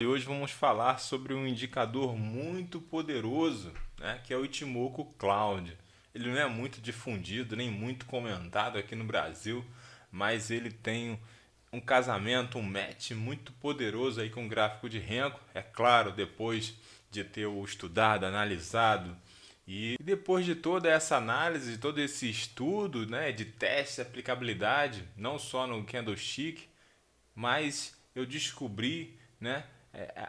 E hoje vamos falar sobre um indicador muito poderoso, né, que é o Ichimoku Cloud. Ele não é muito difundido nem muito comentado aqui no Brasil, mas ele tem um casamento, um match muito poderoso aí com o gráfico de Renko. É claro, depois de ter o estudado, analisado e depois de toda essa análise, de todo esse estudo, né, de teste de aplicabilidade, não só no candlestick, mas eu descobri, né,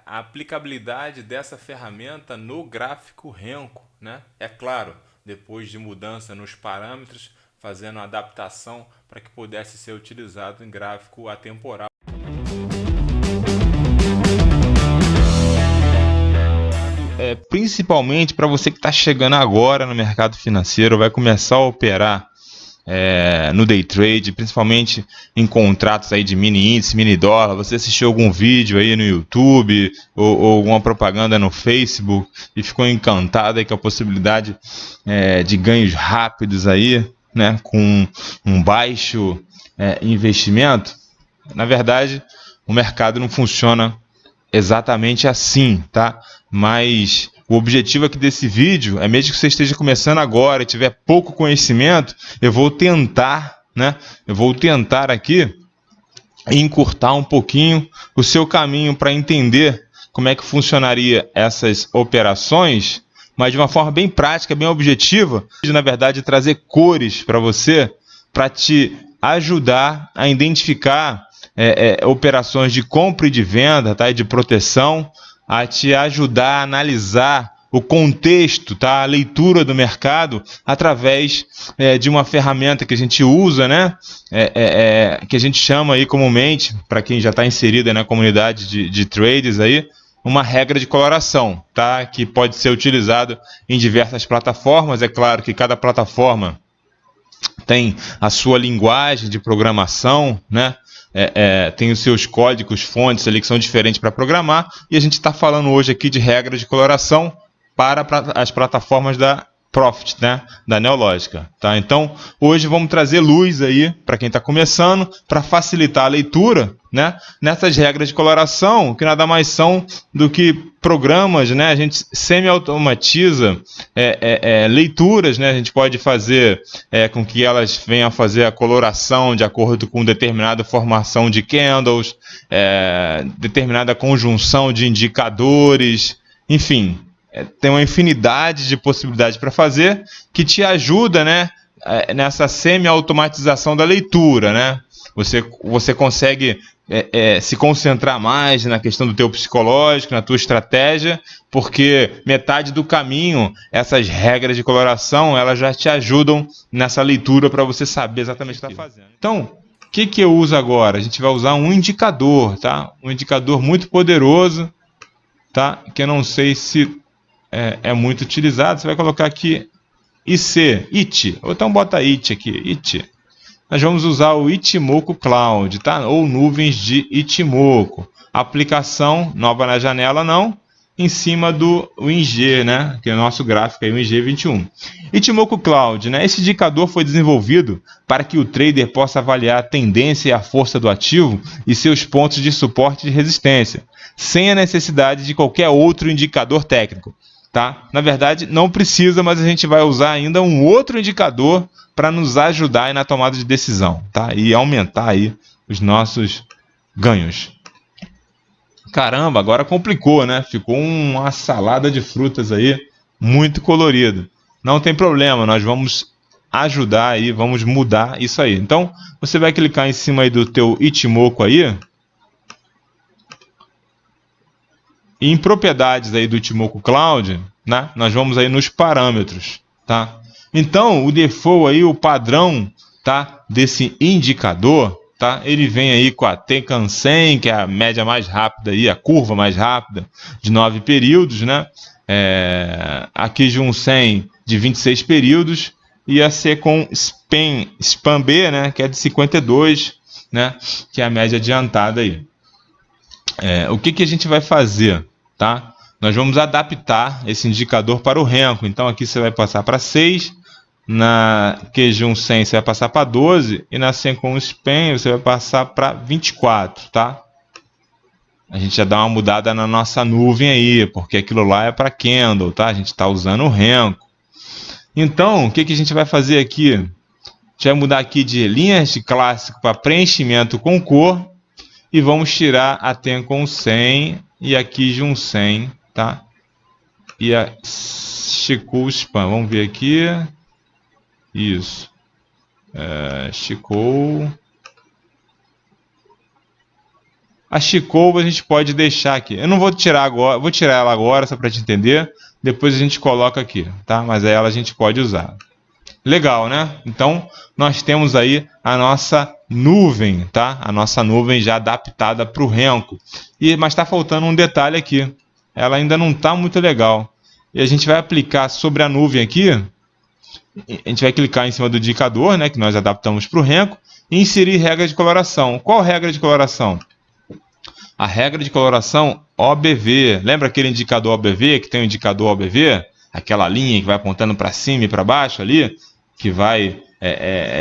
a aplicabilidade dessa ferramenta no gráfico Renko, né? É claro, depois de mudança nos parâmetros, fazendo adaptação para que pudesse ser utilizado em gráfico atemporal. Principalmente para você que está chegando agora no mercado financeiro, vai começar a operar no day trade, principalmente em contratos aí de mini índice, mini dólar. Você assistiu algum vídeo aí no YouTube ou alguma propaganda no Facebook e ficou encantado aí com a possibilidade de ganhos rápidos aí, né, com um baixo investimento? Na verdade, o mercado não funciona exatamente assim, tá? Mas o objetivo aqui desse vídeo é, mesmo que você esteja começando agora e tiver pouco conhecimento, eu vou tentar, né? Eu vou tentar aqui encurtar um pouquinho o seu caminho para entender como é que funcionaria essas operações, mas de uma forma bem prática, bem objetiva, na verdade trazer cores para você, para te ajudar a identificar operações de compra e de venda, tá? E de proteção, a te ajudar a analisar o contexto, tá? A leitura do mercado através de uma ferramenta que a gente usa, né? Que a gente chama aí comumente, para quem já está inserido na comunidade de traders aí, uma regra de coloração, tá? Que pode ser utilizado em diversas plataformas. É claro que cada plataforma tem a sua linguagem de programação, né? Tem os seus códigos fontes ali que são diferentes para programar, e a gente está falando hoje aqui de regras de coloração para as plataformas da Profit, né, da Neológica, tá? Então, hoje vamos trazer luz aí para quem está começando, para facilitar a leitura, né, nessas regras de coloração, que nada mais são do que programas, né? A gente semi-automatiza leituras, né? A gente pode fazer com que elas venham a fazer a coloração de acordo com determinada formação de candles, determinada conjunção de indicadores, enfim. Tem uma infinidade de possibilidades para fazer que te ajuda, né, nessa semi-automatização da leitura, né? Você consegue se concentrar mais na questão do teu psicológico, na tua estratégia, porque metade do caminho, essas regras de coloração, elas já te ajudam nessa leitura para você saber exatamente o que está fazendo. Então, o que eu uso agora? A gente vai usar um indicador, tá? Um indicador muito poderoso, tá? Que eu não sei se é muito utilizado. Você vai colocar aqui IT, ou então bota IT aqui, IT. Nós vamos usar o Ichimoku Cloud, tá? Ou nuvens de Ichimoku. Aplicação nova na janela não, em cima do WinG, né? Que é o nosso gráfico aí, o WinG21. Ichimoku Cloud, né? Esse indicador foi desenvolvido para que o trader possa avaliar a tendência e a força do ativo e seus pontos de suporte e de resistência, sem a necessidade de qualquer outro indicador técnico. Tá? Na verdade, não precisa, mas a gente vai usar ainda um outro indicador para nos ajudar aí na tomada de decisão, tá? E aumentar aí os nossos ganhos. Caramba, agora complicou, né? Ficou uma salada de frutas aí, muito colorido. Não tem problema, nós vamos ajudar aí, vamos mudar isso aí. Então, você vai clicar em cima aí do teu Ichimoku aí, e em propriedades aí do Ichimoku Cloud, né, nós vamos aí nos parâmetros, tá? Então, o default aí, o padrão, tá, desse indicador, tá? Ele vem aí com a Tenkan 100, que é a média mais rápida aí, a curva mais rápida de 9 períodos, né? Aqui de um 100 de 26 períodos, e a C com Span B, né, que é de 52, né, que é a média adiantada aí. O que a gente vai fazer? Tá? Nós vamos adaptar esse indicador para o Renko. Então aqui você vai passar para 6, na QG1 100 você vai passar para 12 e na 100 com o SPAN você vai passar para 24, tá? a gente já dá uma mudada na nossa nuvem aí, porque aquilo lá é para candle, tá? A gente está usando o Renko. Então, o que a gente vai fazer aqui? A gente vai mudar aqui de linhas de clássico para preenchimento com cor e vamos tirar a Tencon 100 e aqui de um 100, tá? E a Chikou Span, vamos ver aqui. Isso. Chikou. A Chikou a gente pode deixar aqui. Eu não vou tirar agora, vou tirar ela agora só para te entender. Depois a gente coloca aqui, tá? Mas ela a gente pode usar. Legal, né? Então nós temos aí a nossa nuvem, tá? A nossa nuvem já adaptada para o Renko. Mas está faltando um detalhe aqui. Ela ainda não está muito legal. E a gente vai aplicar sobre a nuvem aqui. A gente vai clicar em cima do indicador, né? Que nós adaptamos para o Renko. E inserir regra de coloração. Qual regra de coloração? A regra de coloração OBV. Lembra aquele indicador OBV, que tem o indicador OBV? Aquela linha que vai apontando para cima e para baixo ali, que vai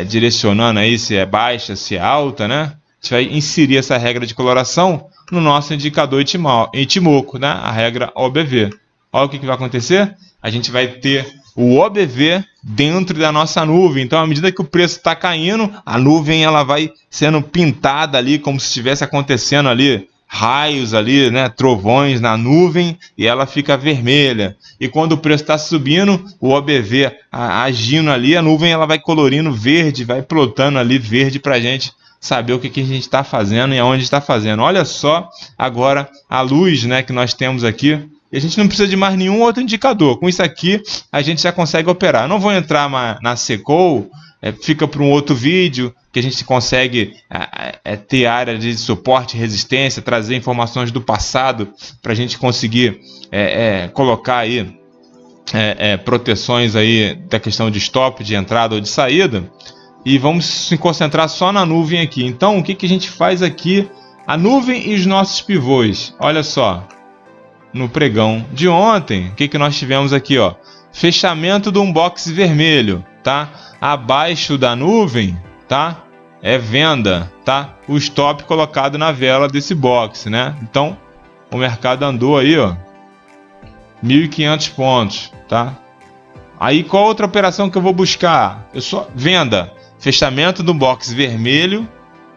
direcionando aí se é baixa, se é alta, né? A gente vai inserir essa regra de coloração no nosso indicador Ichimoku, né? A regra OBV. Olha o que vai acontecer. A gente vai ter o OBV dentro da nossa nuvem. Então, à medida que o preço está caindo, a nuvem ela vai sendo pintada ali, como se estivesse acontecendo ali raios ali, né, trovões na nuvem, e ela fica vermelha. E quando o preço está subindo, o OBV agindo ali, a nuvem ela vai colorindo verde, vai plotando ali verde para a gente saber o que a gente está fazendo e aonde está fazendo. Olha só agora a luz, né, que nós temos aqui. E a gente não precisa de mais nenhum outro indicador. Com isso aqui, a gente já consegue operar. Eu não vou entrar na Sekou, fica para um outro vídeo, que a gente consegue ter área de suporte e resistência, trazer informações do passado, para a gente conseguir colocar aí proteções aí da questão de stop, de entrada ou de saída. E vamos se concentrar só na nuvem aqui. Então, o que a gente faz aqui? A nuvem e os nossos pivôs. Olha só. No pregão de ontem, o que nós tivemos aqui, ó? Fechamento de um box vermelho, tá? Abaixo da nuvem, tá? É venda, tá? O stop colocado na vela desse box, né? Então, o mercado andou aí, ó, 1.500 pontos, tá? Aí, qual outra operação que eu vou buscar? Eu só venda, fechamento do box vermelho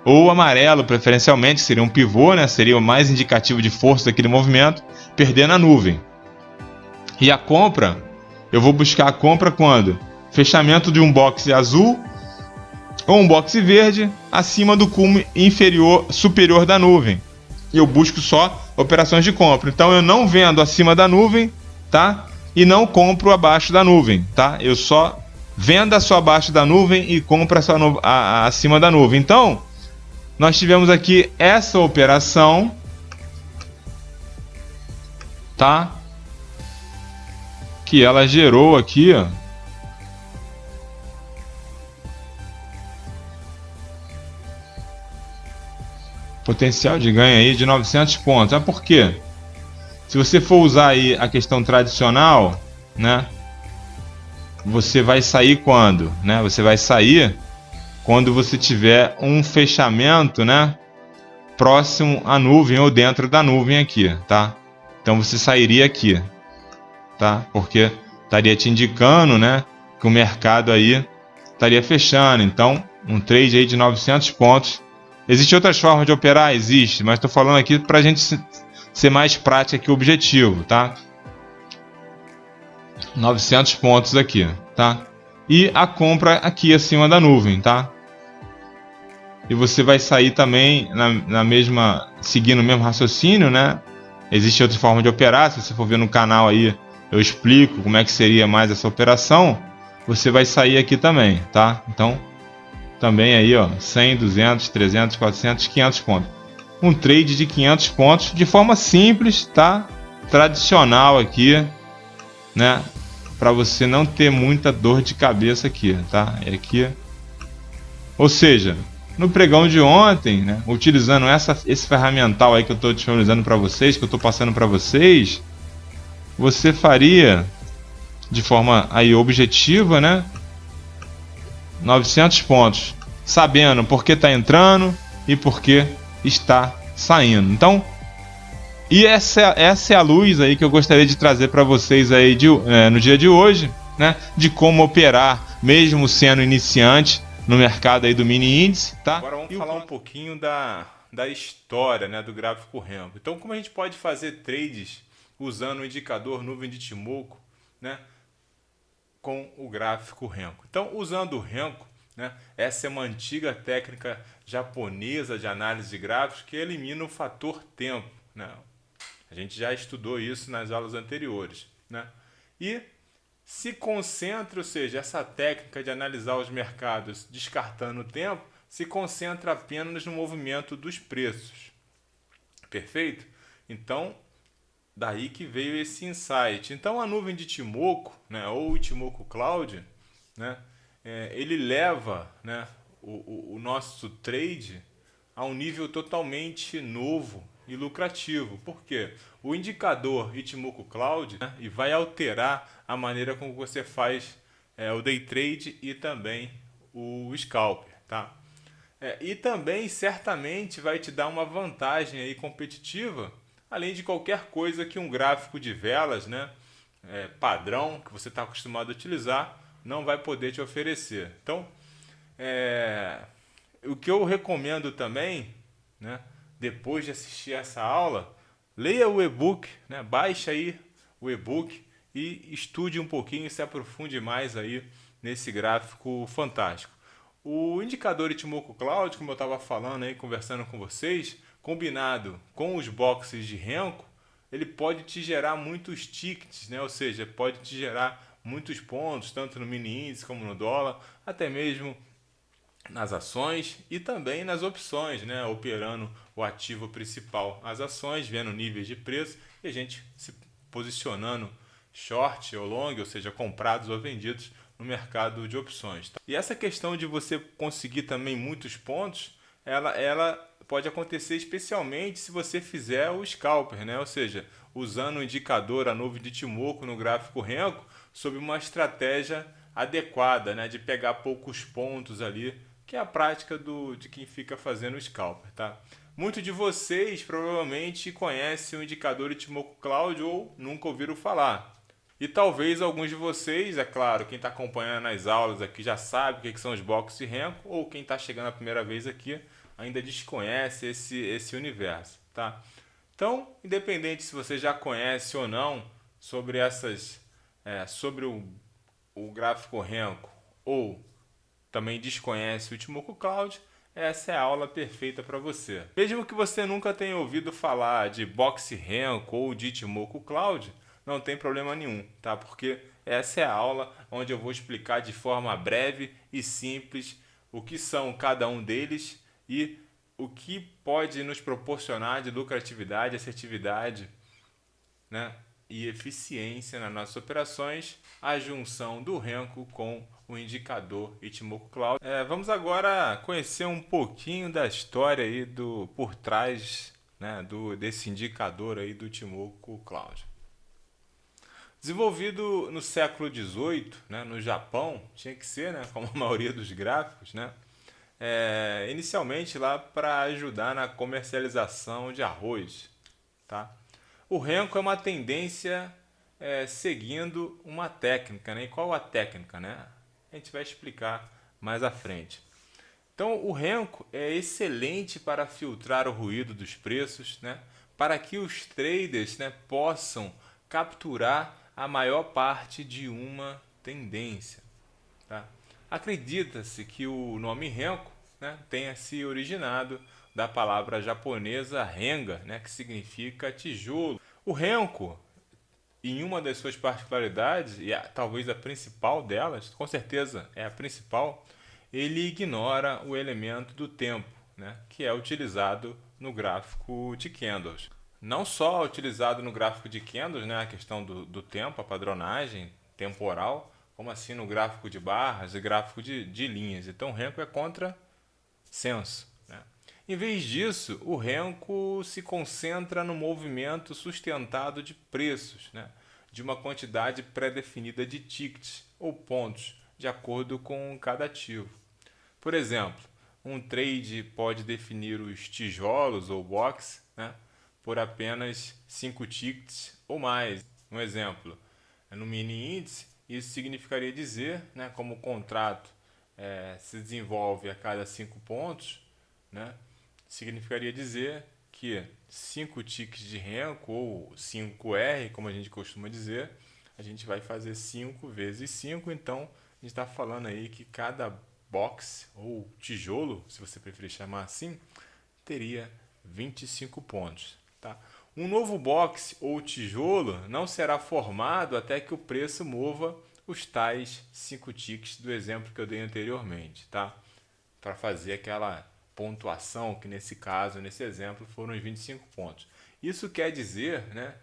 ou amarelo, preferencialmente, seria um pivô, né? Seria o mais indicativo de força daquele movimento, perdendo a nuvem. E a compra, eu vou buscar a compra quando? Fechamento de um box azul ou um box verde acima do cume superior da nuvem. E eu busco só operações de compra. Então eu não vendo acima da nuvem, tá? E não compro abaixo da nuvem, tá? Eu só vendo só abaixo da nuvem e compro só acima da nuvem. Então, nós tivemos aqui essa operação, tá? Que ela gerou aqui, ó, potencial de ganho aí de 900 pontos. Por quê? Se você for usar aí a questão tradicional, né? Você vai sair quando, né? Você vai sair quando você tiver um fechamento, né, próximo à nuvem ou dentro da nuvem aqui, tá? Então você sairia aqui, tá? Porque estaria te indicando, né, que o mercado aí estaria fechando. Então, um trade aí de 900 pontos. Existem outras formas de operar? Existe, mas estou falando aqui para a gente ser mais prático aqui o objetivo, tá? 900 pontos aqui, tá? E a compra aqui acima da nuvem, tá? E você vai sair também na mesma, seguindo o mesmo raciocínio, né? Existe outra forma de operar. Se você for ver no canal aí, eu explico como é que seria mais essa operação. Você vai sair aqui também, tá? Então, também aí, ó, 100, 200, 300, 400, 500 pontos. Um trade de 500 pontos de forma simples, tá? Tradicional aqui, né? Para você não ter muita dor de cabeça aqui, tá? É aqui. Ou seja, no pregão de ontem, né, utilizando esse ferramental aí que eu estou disponibilizando para vocês, que eu estou passando para vocês, você faria de forma aí objetiva, né, 900 pontos, sabendo por que está entrando e por que está saindo. Então, E essa é a luz aí que eu gostaria de trazer para vocês aí no dia de hoje, né? De como operar, mesmo sendo iniciante, no mercado aí do mini índice, tá? Agora vamos falar um pouquinho da história, né, do gráfico Renko. Então, como a gente pode fazer trades usando o indicador nuvem de Ichimoku, né, com o gráfico Renko? Então, usando o Renko, né, essa é uma antiga técnica japonesa de análise de gráficos que elimina o fator tempo, né? A gente já estudou isso nas aulas anteriores, né? E se concentra, ou seja, essa técnica de analisar os mercados descartando o tempo, se concentra apenas no movimento dos preços. Perfeito? Então, daí que veio esse insight. Então, a nuvem de Ichimoku, né, ou Ichimoku Cloud, né, ele leva, né, o nosso trade a um nível totalmente novo e lucrativo. Por quê? O indicador Ichimoku Cloud, né, e vai alterar a maneira como você faz o day trade e também o scalper, tá? E também certamente vai te dar uma vantagem aí competitiva, além de qualquer coisa que um gráfico de velas, né, padrão que você está acostumado a utilizar não vai poder te oferecer. Então, o que eu recomendo também, né, depois de assistir essa aula, leia o e-book, né, baixe aí o e-book e estude um pouquinho e se aprofunde mais aí nesse gráfico fantástico. O indicador Ichimoku Cloud, como eu estava falando aí, conversando com vocês, combinado com os boxes de Renko, ele pode te gerar muitos tickets, né? Ou seja, pode te gerar muitos pontos, tanto no mini índice como no dólar, até mesmo nas ações e também nas opções, né? Operando o ativo principal, as ações, vendo níveis de preço e a gente se posicionando short ou long, ou seja, comprados ou vendidos no mercado de opções. Tá? E essa questão de você conseguir também muitos pontos, ela pode acontecer especialmente se você fizer o scalper, né? Ou seja, usando o indicador, a nuvem de Ichimoku no gráfico Renko, sob uma estratégia adequada, né? De pegar poucos pontos ali, que é a prática de quem fica fazendo o scalper, tá? Muitos de vocês provavelmente conhecem o indicador Ichimoku Cloud ou nunca ouviram falar. E talvez alguns de vocês, é claro, quem está acompanhando as aulas aqui já sabe o que são os boxes de Renko, ou quem está chegando a primeira vez aqui ainda desconhece esse universo, tá? Então, independente se você já conhece ou não sobre sobre o gráfico Renko ou também desconhece o Ichimoku Cloud, essa é a aula perfeita para você. Mesmo que você nunca tenha ouvido falar de Box Renko ou de Ichimoku Cloud, não tem problema nenhum, tá? Porque essa é a aula onde eu vou explicar de forma breve e simples o que são cada um deles e o que pode nos proporcionar de lucratividade, assertividade, né, e eficiência nas nossas operações, a junção do Renko com o indicador Ichimoku Cloud. Vamos agora conhecer um pouquinho da história aí por trás, né, desse indicador aí do Ichimoku Cloud. Desenvolvido no século XVIII, né, no Japão, tinha que ser, né, como a maioria dos gráficos, né, inicialmente lá para ajudar na comercialização de arroz, tá? O Renko é uma tendência seguindo uma técnica, né? E qual a técnica, né? A gente vai explicar mais à frente. Então, o Renko é excelente para filtrar o ruído dos preços, né? Para que os traders, né, possam capturar a maior parte de uma tendência. Tá? Acredita-se que o nome Renko, né, tenha se originado da palavra japonesa Renga, né, que significa tijolo. O Renko, em uma das suas particularidades, e talvez a principal delas, com certeza é a principal, ele ignora o elemento do tempo, né, que é utilizado no gráfico de candles. Não só utilizado no gráfico de candles, né, a questão do tempo, a padronagem temporal, como assim no gráfico de barras e gráfico de linhas. Então o Renko é contra-senso. Né? Em vez disso, o Renko se concentra no movimento sustentado de preços, né, de uma quantidade pré-definida de tickets ou pontos, de acordo com cada ativo. Por exemplo, um trade pode definir os tijolos ou box, né, por apenas 5 tickets ou mais. Um exemplo, no mini índice, isso significaria dizer, né, como o contrato se desenvolve a cada 5 pontos, né, significaria dizer que 5 tickets de Renko ou 5R, como a gente costuma dizer, a gente vai fazer 5 vezes 5, então a gente está falando aí que cada box ou tijolo, se você preferir chamar assim, teria 25 pontos. Tá? Um novo box ou tijolo não será formado até que o preço mova os tais 5 tickets do exemplo que eu dei anteriormente, tá? Para fazer aquela pontuação que nesse caso, nesse exemplo, foram os 25 pontos. Isso quer dizer, né,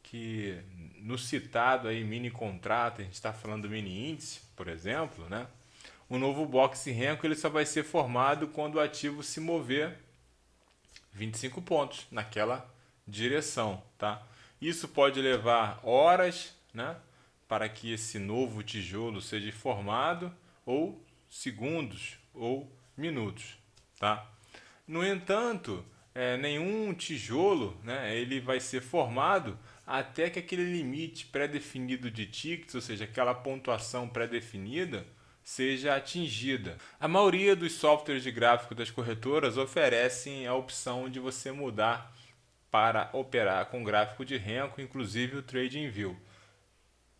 que no citado aí mini contrato, a gente está falando do mini índice, por exemplo, né, o novo box Renko ele só vai ser formado quando o ativo se mover 25 pontos naquela direção, tá? Isso pode levar horas, né, para que esse novo tijolo seja formado, ou segundos ou minutos, tá? No entanto, nenhum tijolo, né, ele vai ser formado até que aquele limite pré-definido de tickets, ou seja, aquela pontuação pré-definida, seja atingida. A maioria dos softwares de gráfico das corretoras oferecem a opção de você mudar para operar com gráfico de Renko, inclusive o TradingView,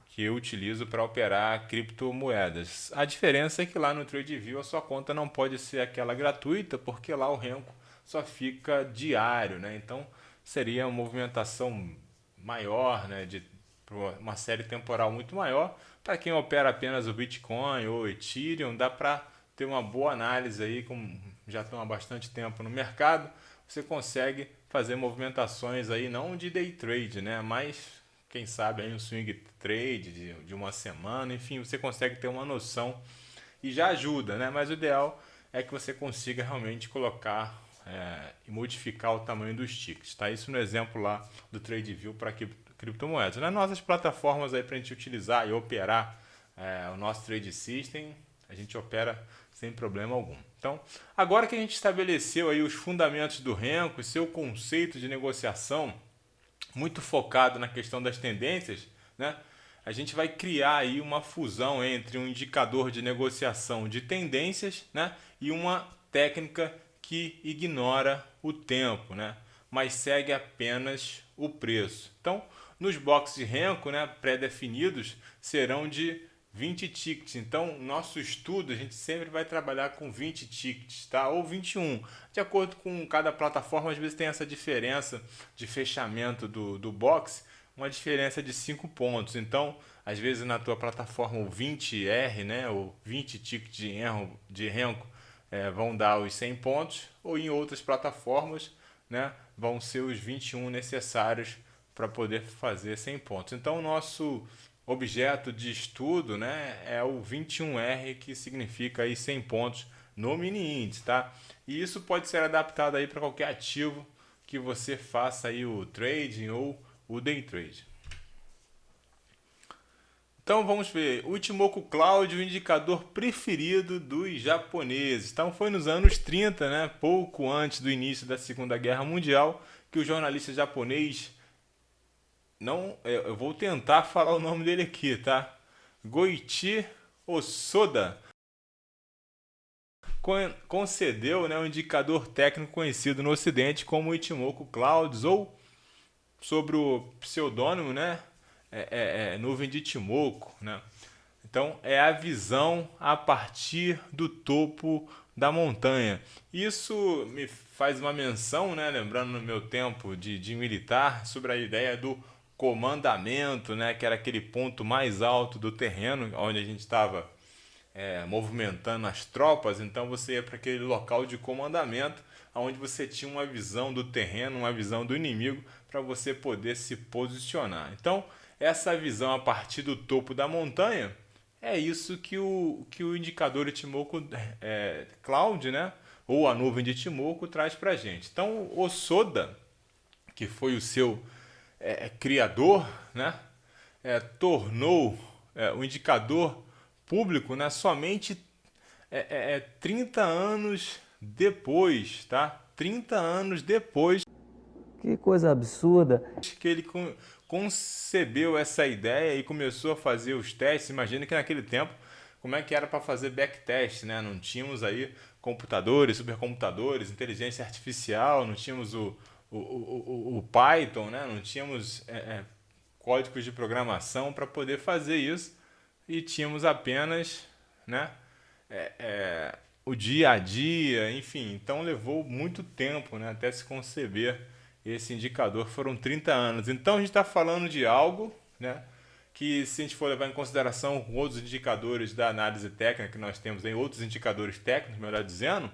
que eu utilizo para operar criptomoedas. A diferença é que lá no TradingView a sua conta não pode ser aquela gratuita, porque lá o Renko só fica diário, né? Então seria uma movimentação maior, né, de uma série temporal muito maior. Para quem opera apenas o Bitcoin ou Ethereum, dá para ter uma boa análise aí, como já estão há bastante tempo no mercado, você consegue fazer movimentações aí não de day trade, né, mas quem sabe aí um swing trade de uma semana, enfim, você consegue ter uma noção e já ajuda, né? Mas o ideal é que você consiga realmente colocar e modificar o tamanho dos tickets, tá? Isso no exemplo lá do TradingView para criptomoedas. Nas nossas plataformas aí para a gente utilizar e operar o nosso trade system, a gente opera sem problema algum. Então, agora que a gente estabeleceu aí os fundamentos do Renko, seu conceito de negociação, muito focado na questão das tendências, né? A gente vai criar aí uma fusão entre um indicador de negociação de tendências, né, e uma técnica que ignora o tempo, né, mas segue apenas o preço. Então, nos boxes de Renko, né, pré-definidos, serão de 20 tickets. Então, nosso estudo, a gente sempre vai trabalhar com 20 tickets, tá? Ou 21. De acordo com cada plataforma, às vezes tem essa diferença de fechamento do box, uma diferença de 5 pontos. Então, às vezes na tua plataforma o 20R, né, ou 20 tickets de Renko vão dar os 100 pontos, ou em outras plataformas, né, vão ser os 21 necessários para poder fazer 100 pontos. Então, o nosso objeto de estudo, né, é o 21R, que significa aí 100 pontos no mini índice, tá? E isso pode ser adaptado aí para qualquer ativo que você faça aí o trading ou o day trade. Então vamos ver, o Ichimoku Cloud, o indicador preferido dos japoneses. Então foi nos anos 30, né, pouco antes do início da Segunda Guerra Mundial, que o jornalista japonês, eu vou tentar falar o nome dele aqui, tá? Goichi Osoda, concedeu, né, um indicador técnico conhecido no Ocidente como Ichimoku Clouds, ou sobre o pseudônimo, né, nuvem de Ichimoku, né? Então é a visão a partir do topo da montanha. Isso me faz uma menção, né, lembrando no meu tempo de militar, sobre a ideia do comandamento, né, que era aquele ponto mais alto do terreno onde a gente estava movimentando as tropas. Então você ia para aquele local de comandamento, onde você tinha uma visão do terreno, uma visão do inimigo, para você poder se posicionar. Então essa visão a partir do topo da montanha é isso que o indicador Ichimoku Cloud, né, ou a nuvem de Ichimoku, traz para a gente. Então o Osoda, que foi o seu criador, né, tornou o indicador público, né, somente 30 anos depois, tá? 30 anos depois Que coisa absurda. Que ele concebeu essa ideia e começou a fazer os testes. Imagina que naquele tempo, como é que era para fazer backtest, né? Não tínhamos aí computadores, supercomputadores, inteligência artificial, não tínhamos o Python, né? Não tínhamos códigos de programação para poder fazer isso e tínhamos apenas, né? O dia a dia, enfim. Então levou muito tempo, né, até se conceber esse indicador, foram 30 anos. Então a gente está falando de algo, né, que se a gente for levar em consideração outros indicadores da análise técnica que nós temos em outros indicadores técnicos, melhor dizendo,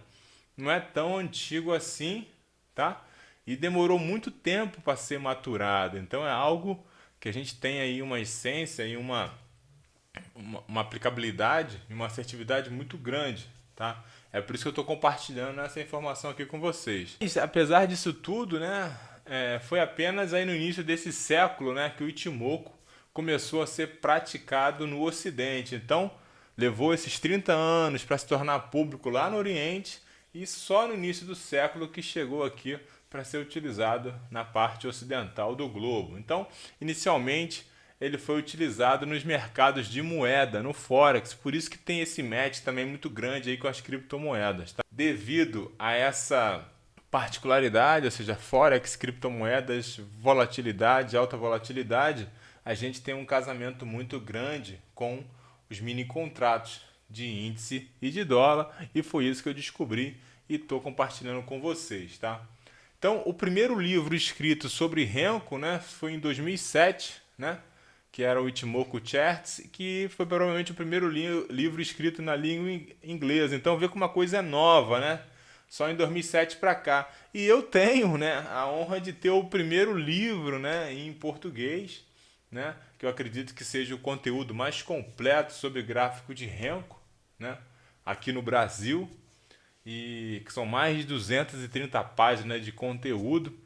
não é tão antigo assim, tá? E demorou muito tempo para ser maturado. Então é algo que a gente tem aí uma essência e uma aplicabilidade e uma assertividade muito grande, tá? É por isso que eu estou compartilhando essa informação aqui com vocês. E, apesar disso tudo, né, foi apenas aí no início desse século, né, que o Ichimoku começou a ser praticado no Ocidente. Então, levou esses 30 anos para se tornar público lá no Oriente e só no início do século que chegou aqui para ser utilizado na parte ocidental do globo. Então, inicialmente, ele foi utilizado nos mercados de moeda, no Forex, por isso que tem esse match também muito grande aí com as criptomoedas. Tá? Devido a essa particularidade, ou seja, Forex, criptomoedas, volatilidade, alta volatilidade, a gente tem um casamento muito grande com os mini contratos de índice e de dólar, e foi isso que eu descobri e estou compartilhando com vocês. Tá? Então, o primeiro livro escrito sobre Renko, né, foi em 2007, né? Que era o Ichimoku Charts, que foi provavelmente o primeiro livro escrito na língua inglesa. Então vê como uma coisa é nova, né? Só em 2007 para cá. E eu tenho, né, a honra de ter o primeiro livro, né, em português, né, que eu acredito que seja o conteúdo mais completo sobre gráfico de Renko, né, aqui no Brasil, e que são mais de 230 páginas de conteúdo,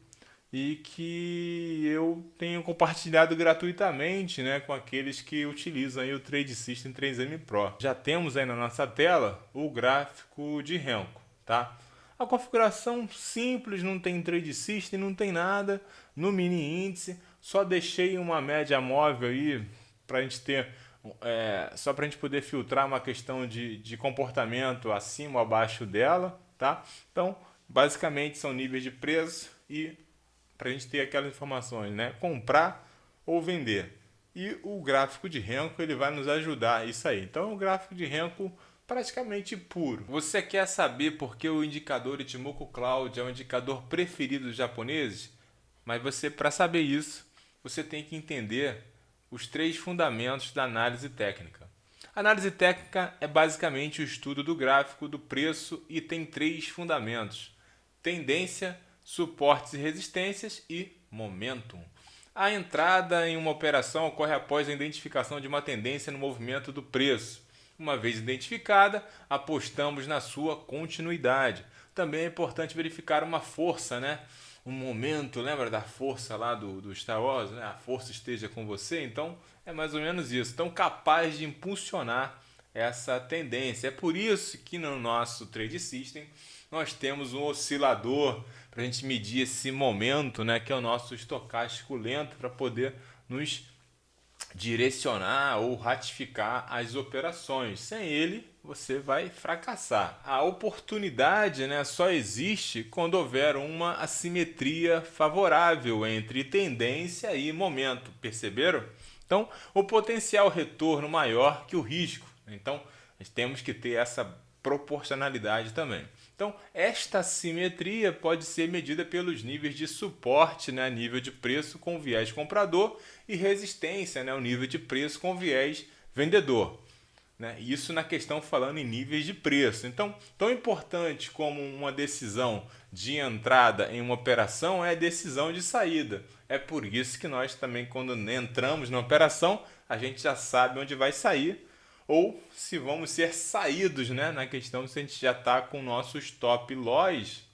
e que eu tenho compartilhado gratuitamente, né, com aqueles que utilizam aí o Trade System 3M Pro. Já temos aí na nossa tela o gráfico de Renko, tá? A configuração simples, não tem Trade System, não tem nada no mini índice, só deixei uma média móvel aí para a gente ter, só para a gente poder filtrar uma questão de comportamento acima ou abaixo dela, tá? Então, basicamente são níveis de preço e para a gente ter aquelas informações, né? Comprar ou vender. E o gráfico de Renko ele vai nos ajudar isso aí. Então é um gráfico de Renko praticamente puro. Você quer saber por que o indicador Ichimoku Cloud é o indicador preferido dos japoneses? Mas para saber isso, você tem que entender os 3 fundamentos da análise técnica. A análise técnica é basicamente o estudo do gráfico do preço e tem 3 fundamentos: tendência, suportes e resistências e momentum. A entrada em uma operação ocorre após a identificação de uma tendência no movimento do preço. Uma vez identificada, apostamos na sua continuidade. Também é importante verificar uma força, né? Um momento, lembra da força lá do Star Wars, né? A força esteja com você, então é mais ou menos isso. Então, capaz de impulsionar essa tendência. É por isso que no nosso Trade System nós temos um oscilador para a gente medir esse momento, né, que é o nosso estocástico lento, para poder nos direcionar ou ratificar as operações. Sem ele, você vai fracassar. A oportunidade, né, só existe quando houver uma assimetria favorável entre tendência e momento. Perceberam? Então, o potencial retorno maior que o risco. Então, temos que ter essa proporcionalidade também. Então, esta simetria pode ser medida pelos níveis de suporte, né, nível de preço com viés comprador, e resistência, né, o nível de preço com viés vendedor. Né? Isso na questão falando em níveis de preço. Então, tão importante como uma decisão de entrada em uma operação é a decisão de saída. É por isso que nós também, quando entramos na operação, a gente já sabe onde vai sair, ou se vamos ser saídos, né? Na questão se a gente já está com o nosso stop loss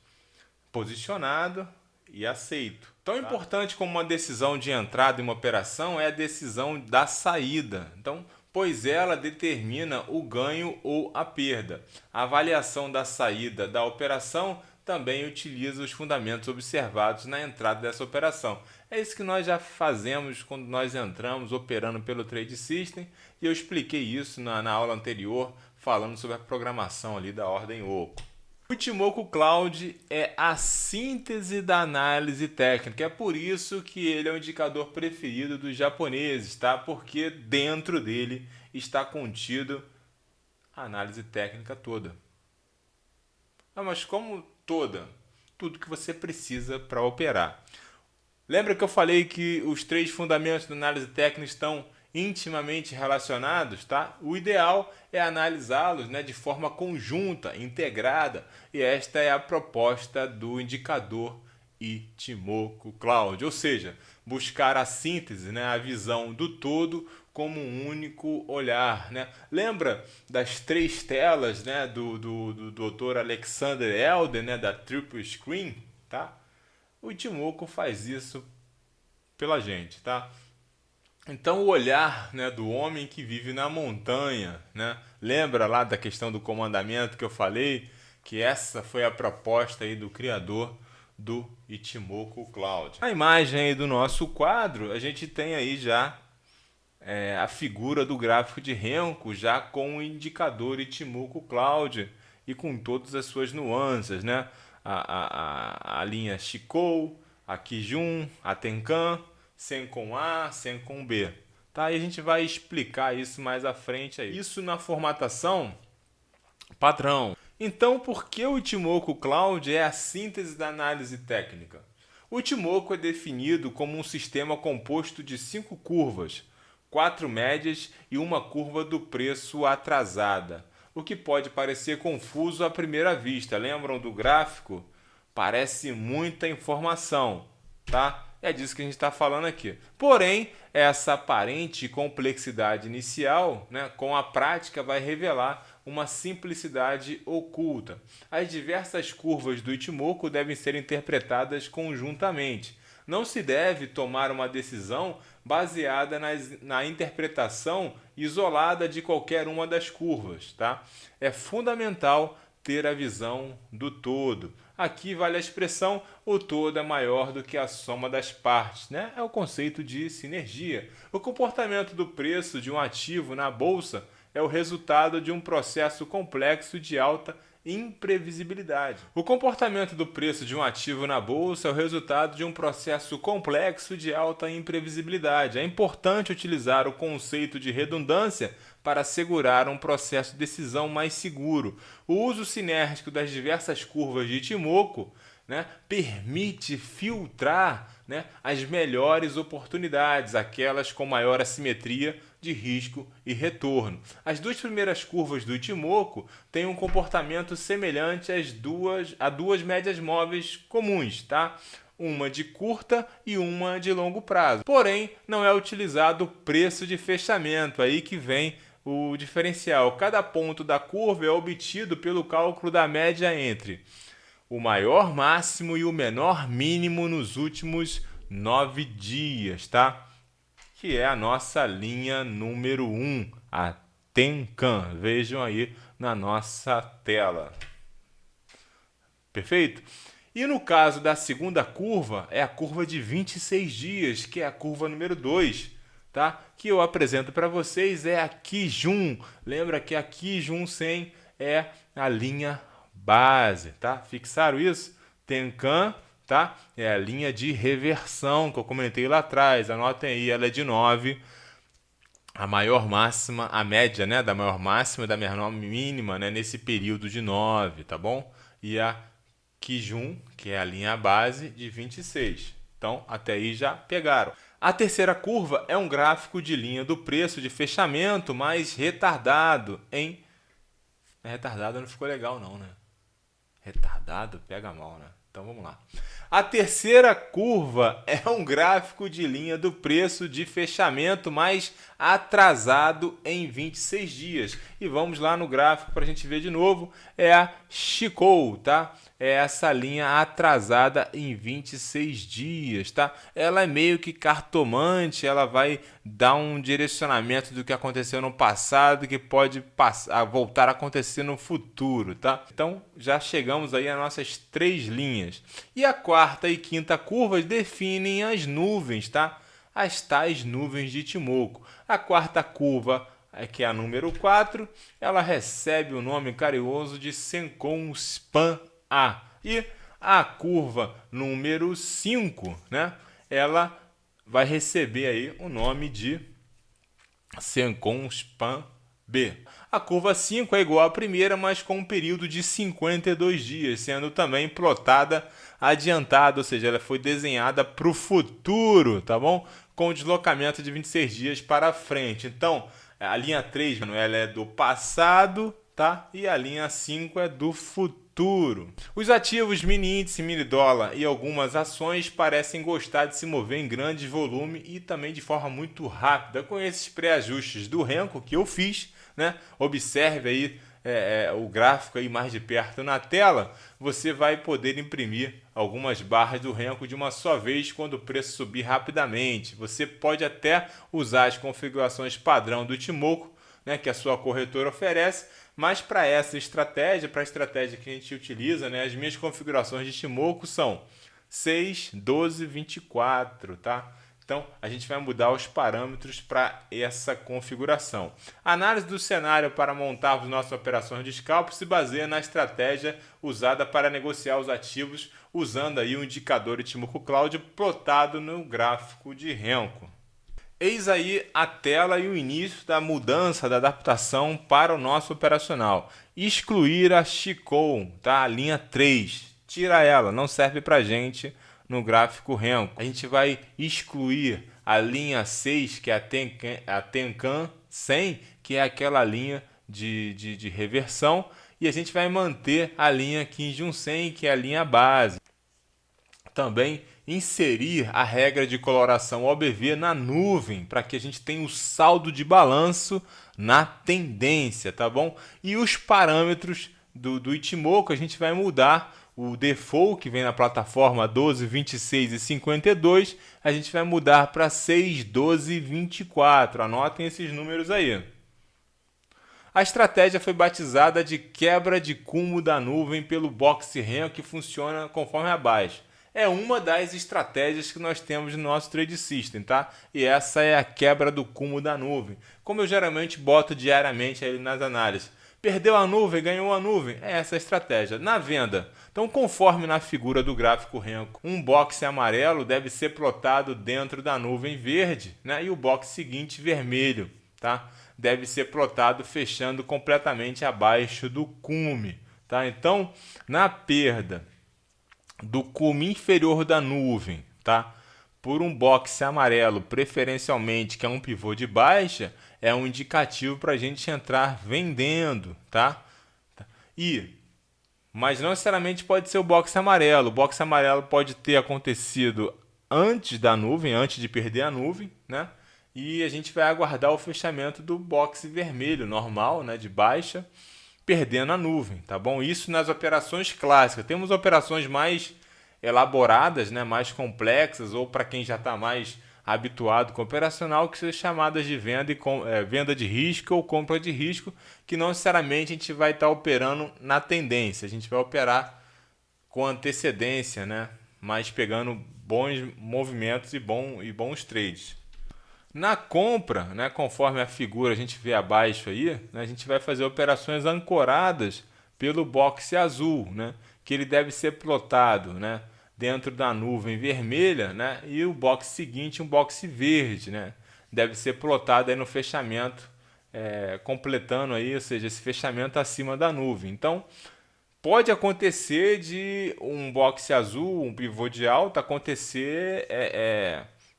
posicionado e aceito. Tão importante como uma decisão de entrada em uma operação é a decisão da saída. Então, pois ela determina o ganho ou a perda. A avaliação da saída da operação também utiliza os fundamentos observados na entrada dessa operação. É isso que nós já fazemos quando nós entramos operando pelo Trade System, e eu expliquei isso na aula anterior, falando sobre a programação ali da ordem oco. O Ichimoku Cloud é a síntese da análise técnica, é por isso que ele é o indicador preferido dos japoneses, tá? Porque dentro dele está contido a análise técnica toda. Ah, mas como toda? Tudo que você precisa para operar. Lembra que eu falei que os 3 fundamentos da análise técnica estão intimamente relacionados, tá? O ideal é analisá-los, né, de forma conjunta, integrada, e esta é a proposta do indicador Ichimoku Cloud, ou seja, buscar a síntese, né, a visão do todo como um único olhar, né? Lembra das 3 telas, né, do Dr. Alexander Elder, né, da Triple Screen, tá? O Ichimoku faz isso pela gente, tá? Então o olhar, né, do homem que vive na montanha, né? Lembra lá da questão do comandamento que eu falei? Que essa foi a proposta aí do criador do Ichimoku Cloud. A imagem aí do nosso quadro, a gente tem aí já a figura do gráfico de Renko, já com o indicador Ichimoku Cloud e com todas as suas nuances, né? A linha Chikou, a Kijun, a Tenkan, Senkou A, Senkou B. Tá? E a gente vai explicar isso mais à frente aí. Isso na formatação padrão. Então, por que o Ichimoku Cloud é a síntese da análise técnica? O Ichimoku é definido como um sistema composto de 5 curvas, 4 médias e uma curva do preço atrasada, o que pode parecer confuso à primeira vista. Lembram do gráfico? Parece muita informação, tá? É disso que a gente está falando aqui. Porém, essa aparente complexidade inicial, né, com a prática vai revelar uma simplicidade oculta. As diversas curvas do Ichimoku devem ser interpretadas conjuntamente. Não se deve tomar uma decisão baseada na interpretação isolada de qualquer uma das curvas, tá? É fundamental ter a visão do todo. Aqui vale a expressão: o todo é maior do que a soma das partes, né? É o conceito de sinergia. O comportamento do preço de um ativo na bolsa é o resultado de um processo complexo de alta imprevisibilidade. O comportamento do preço de um ativo na bolsa é o resultado de um processo complexo de alta imprevisibilidade. É importante utilizar o conceito de redundância para assegurar um processo de decisão mais seguro. O uso sinérgico das diversas curvas de Ichimoku, né, permite filtrar, né, as melhores oportunidades, aquelas com maior assimetria de risco e retorno. As 2 primeiras curvas do Ichimoku têm um comportamento semelhante a duas médias móveis comuns, tá? Uma de curta e uma de longo prazo. Porém, não é utilizado o preço de fechamento, aí que vem o diferencial. Cada ponto da curva é obtido pelo cálculo da média entre o maior máximo e o menor mínimo nos últimos 9 dias, tá? Que é a nossa linha número 1, a Tenkan. Vejam aí na nossa tela. Perfeito? E no caso da segunda curva, é a curva de 26 dias, que é a curva número 2, tá? Que eu apresento para vocês, é a Kijun. Lembra que a Kijun 100 é a linha base, tá? Fixaram isso? Tenkan, tá? É a linha de reversão que eu comentei lá atrás. Anotem aí, ela é de 9. A maior máxima, a média, né, da maior máxima e da menor mínima, né, nesse período de 9, tá bom? E a Kijun, que é a linha base, de 26. Então, até aí já pegaram. A terceira curva é um gráfico de linha do preço de fechamento, mais retardado em... Retardado não ficou legal não, né? Retardado pega mal, né? Então vamos lá. A terceira curva é um gráfico de linha do preço de fechamento mais atrasado em 26 dias. E vamos lá no gráfico para a gente ver de novo. É a Chikou, tá? é essa linha atrasada em 26 dias, tá? Ela é meio que cartomante, ela vai dar um direcionamento do que aconteceu no passado que pode voltar a acontecer no futuro, tá? Então já chegamos aí às nossas 3 linhas. E a quarta e quinta curvas definem as nuvens, tá? As tais nuvens de Ichimoku. A quarta curva, que é a número 4, ela recebe o nome carinhoso de Senkon Span A. E a curva número 5, né, ela vai receber aí o nome de Senkon Span B. A curva 5 é igual à primeira, mas com um período de 52 dias, sendo também plotada adiantada, ou seja, ela foi desenhada para o futuro, tá bom? Com o deslocamento de 26 dias para frente. Então, a linha 3, ela é do passado, tá? E a linha 5 é do futuro. Os ativos mini índice, mini dólar e algumas ações parecem gostar de se mover em grande volume e também de forma muito rápida. Com esses pré-ajustes do Renko que eu fiz, né? Observe aí o gráfico aí mais de perto na tela, você vai poder imprimir algumas barras do Renko de uma só vez quando o preço subir rapidamente. Você pode até usar as configurações padrão do Ichimoku, né, que a sua corretora oferece, mas para essa estratégia, para a estratégia que a gente utiliza, né, as minhas configurações de Ichimoku são 6, 12, 24, tá? Então, a gente vai mudar os parâmetros para essa configuração. A análise do cenário para montarmos nossas operações de scalp se baseia na estratégia usada para negociar os ativos, usando aí o indicador Ichimoku Cloud plotado no gráfico de Renko. Eis aí a tela e o início da mudança, da adaptação para o nosso operacional. Excluir a Chikou, tá? A linha 3. Tira ela, não serve para a gente no gráfico Renko. A gente vai excluir a linha 6, que é a Tenkan 100, que é aquela linha de reversão, e a gente vai manter a linha Kijun 100, que é a linha base. Também inserir a regra de coloração OBV na nuvem, para que a gente tenha o saldo de balanço na tendência, tá bom? E os parâmetros do Ichimoku a gente vai mudar. O default, que vem na plataforma 12, 26 e 52, a gente vai mudar para 6, 12 e 24. Anotem esses números aí. A estratégia foi batizada de quebra de cúmulo da nuvem pelo Box Renko, que funciona conforme abaixo. É uma das estratégias que nós temos no nosso Trade System, tá? E essa é a quebra do cúmulo da nuvem. Como eu geralmente boto diariamente aí nas análises. Perdeu a nuvem, ganhou a nuvem. É essa a estratégia. Na venda, então conforme na figura do gráfico Renko, um box amarelo deve ser plotado dentro da nuvem verde, né? E o box seguinte vermelho, tá? Deve ser plotado fechando completamente abaixo do cume, tá? Então, na perda do cume inferior da nuvem, tá? Por um box amarelo, preferencialmente, que é um pivô de baixa, é um indicativo para a gente entrar vendendo, tá? Mas não necessariamente pode ser o box amarelo. O box amarelo pode ter acontecido antes da nuvem, antes de perder a nuvem, né? E a gente vai aguardar o fechamento do box vermelho normal, né, de baixa, perdendo a nuvem, tá bom? Isso nas operações clássicas. Temos operações mais elaboradas, né, mais complexas, ou para quem já está mais habituado com o operacional, que são chamadas de venda de risco ou compra de risco, que não necessariamente a gente vai estar operando na tendência, a gente vai operar com antecedência, né, mas pegando bons movimentos e bons trades. Na compra, né, conforme a figura a gente vê abaixo aí, né, a gente vai fazer operações ancoradas pelo box azul, né, que ele deve ser plotado, né, dentro da nuvem vermelha, né, e o box seguinte, um box verde, né, deve ser plotado aí no fechamento, completando aí, ou seja, esse fechamento acima da nuvem. Então, pode acontecer de um box azul, um pivô de alta, acontecer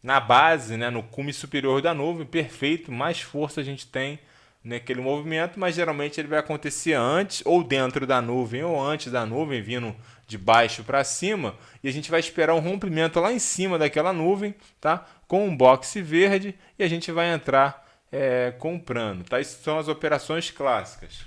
na base, né, no cume superior da nuvem, perfeito, mais força a gente tem naquele movimento, mas geralmente ele vai acontecer antes, ou dentro da nuvem, ou antes da nuvem, vindo de baixo para cima, e a gente vai esperar um rompimento lá em cima daquela nuvem, tá? Com um box verde, e a gente vai entrar comprando, tá? Isso são as operações clássicas.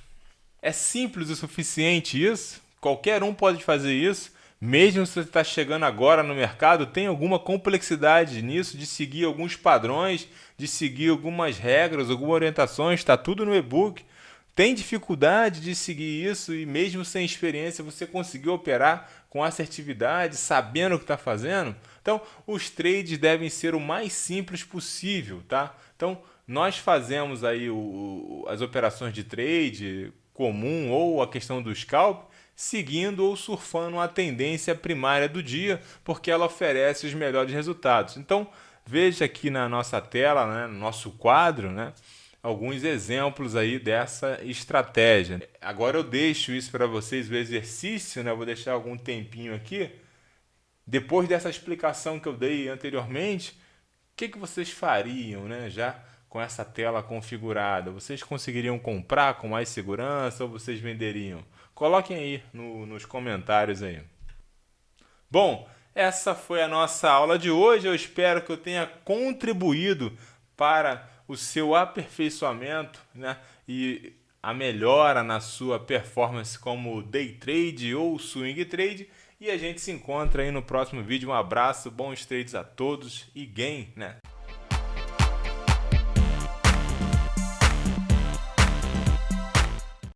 É simples o suficiente isso? Qualquer um pode fazer isso, mesmo se você está chegando agora no mercado, tem alguma complexidade nisso, de seguir alguns padrões, de seguir algumas regras, algumas orientações, está tudo no e-book. Tem dificuldade de seguir isso e mesmo sem experiência você conseguiu operar com assertividade, sabendo o que está fazendo? Então, os trades devem ser o mais simples possível, tá? Então, nós fazemos aí as operações de trade comum ou a questão do scalp, seguindo ou surfando a tendência primária do dia, porque ela oferece os melhores resultados. Então, veja aqui na nossa tela, né, no nosso quadro, né, alguns exemplos aí dessa estratégia. Agora eu deixo isso para vocês, o exercício, né, eu vou deixar algum tempinho aqui. Depois dessa explicação que eu dei anteriormente, o que vocês fariam, né, já com essa tela configurada? Vocês conseguiriam comprar com mais segurança ou vocês venderiam? Coloquem aí nos comentários aí. Bom, essa foi a nossa aula de hoje. Eu espero que eu tenha contribuído para o seu aperfeiçoamento, né, e a melhora na sua performance como day trade ou swing trade. E a gente se encontra aí no próximo vídeo. Um abraço, bons trades a todos e gain, né?